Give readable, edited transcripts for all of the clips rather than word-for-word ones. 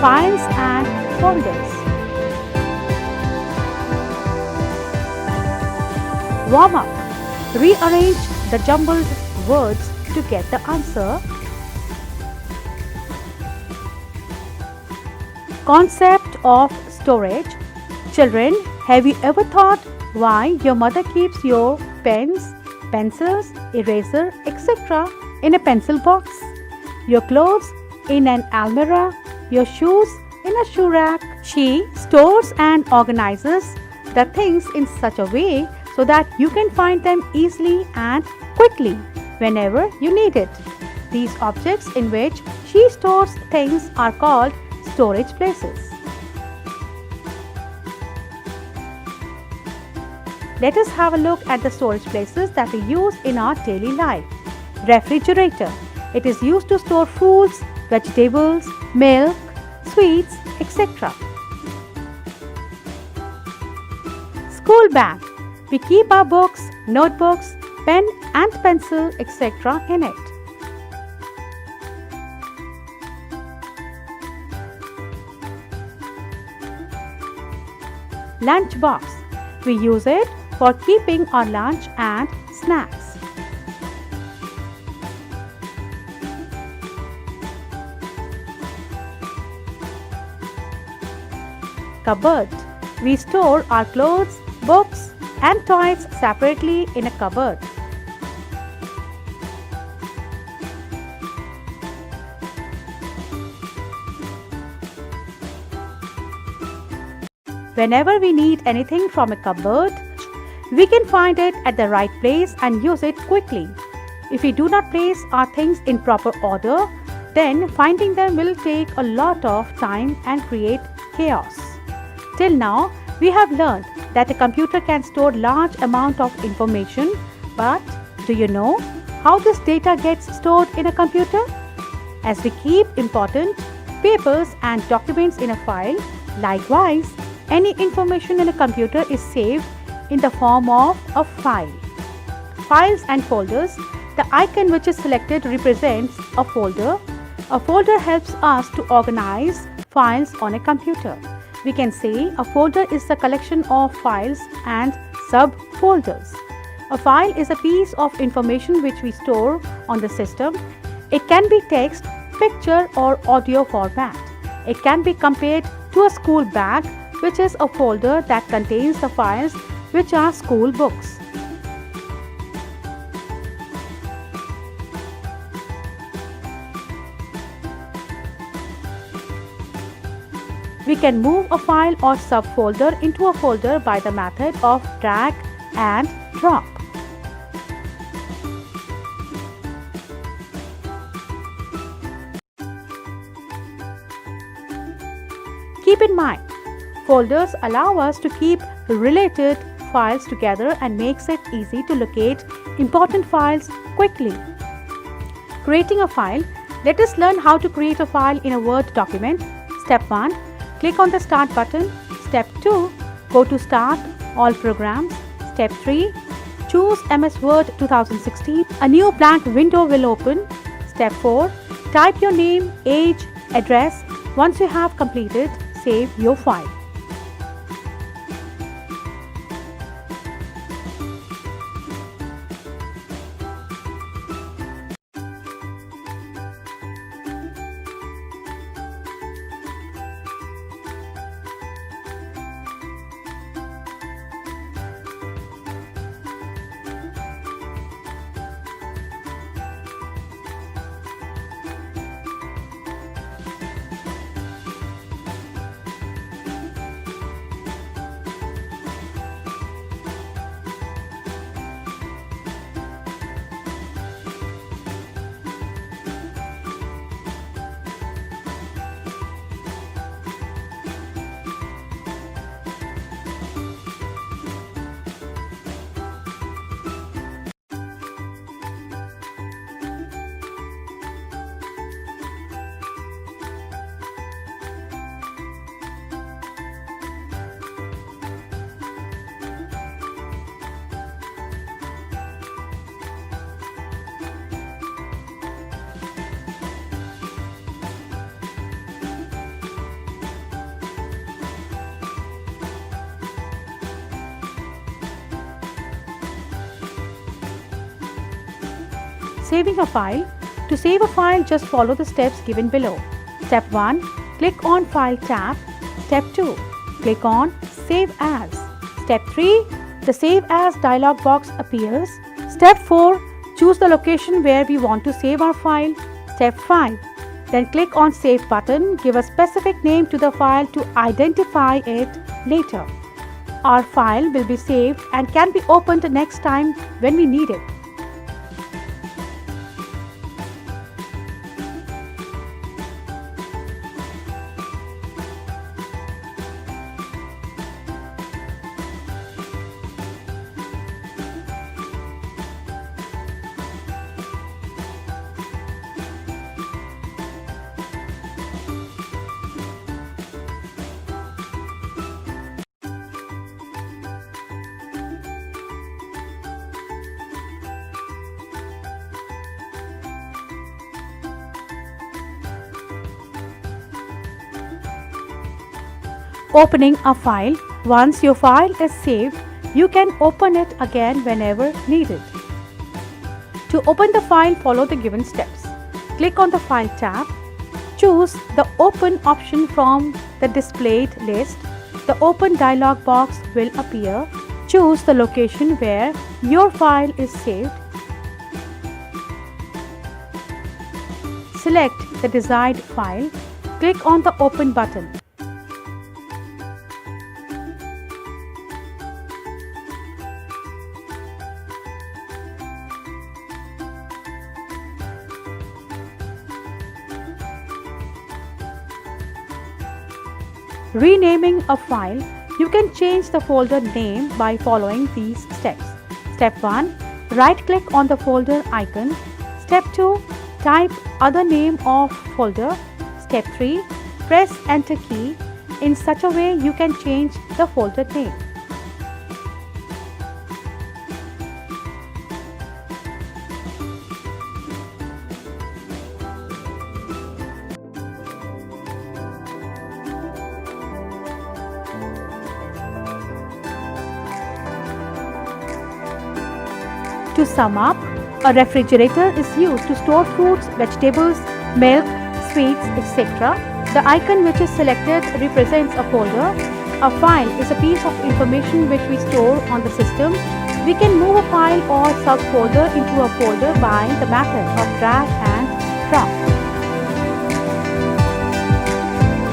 files and folders. Warm up. Rearrange the jumbled words to get the answer. Concept of storage. Children, have you ever thought why your mother keeps your pens, pencils, eraser, etc. in a pencil box? Your clothes in an almirah, your shoes in a shoe rack. She stores and organizes the things in such a way so that you can find them easily and quickly whenever you need it. These objects in which she stores things are called storage places. Let us have a look at the storage places that we use in our daily life. Refrigerator. It is used to store foods, vegetables, milk, sweets, etc. School bag. We keep our books, notebooks, pen and pencil, etc. in it. Lunch box. We use it for keeping our lunch and snacks. Cupboard. We store our clothes, books and toys separately in a cupboard. Whenever we need anything from a cupboard, we can find it at the right place and use it quickly. If we do not place our things in proper order, then finding them will take a lot of time and create chaos. Till now, we have learned that a computer can store large amount of information, but do you know how this data gets stored in a computer? As we keep important papers and documents in a file, likewise, any information in a computer is saved in the form of a file. Files and folders. The icon which is selected represents a folder. A folder helps us to organize files on a computer. We can say a folder is a collection of files and subfolders. A file is a piece of information which we store on the system. It can be text, picture or audio format. It can be compared to a school bag, which is a folder that contains the files which are school books. We can move a file or subfolder into a folder by the method of drag and drop. Keep in mind, folders allow us to keep related files together and makes it easy to locate important files quickly. Creating a file. Let us learn how to create a file in a Word document. Step 1. Click on the Start button. Step 2. Go to Start, All Programs. Step 3. Choose MS Word 2016. A new blank window will open. Step 4. Type your name, age, address. Once you have completed, save your file. Saving a file. To save a file, just follow the steps given below. Step 1. Click on File tab. Step 2. Click on Save As. Step 3. The Save As dialog box appears. Step 4. Choose the location where we want to save our file. Step 5. Then click on Save button. Give a specific name to the file to identify it later. Our file will be saved and can be opened next time when we need it. Opening a file. Once your file is saved, you can open it again whenever needed. To open the file, follow the given steps. Click on the File tab. Choose the Open option from the displayed list. The Open dialog box will appear. Choose the location where your file is saved. Select the desired file. Click on the Open button. Renaming a file. You can change the folder name by following these steps. Step 1. Right-click on the folder icon. Step 2. Type other name of folder. Step 3. Press Enter key. In such a way you can change the folder name. To sum up, a refrigerator is used to store fruits, vegetables, milk, sweets, etc. The icon which is selected represents a folder. A file is a piece of information which we store on the system. We can move a file or subfolder into a folder by the method of drag and drop.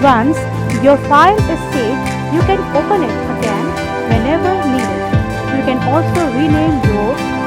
Once your file is saved, you can open it again whenever needed. You can also rename your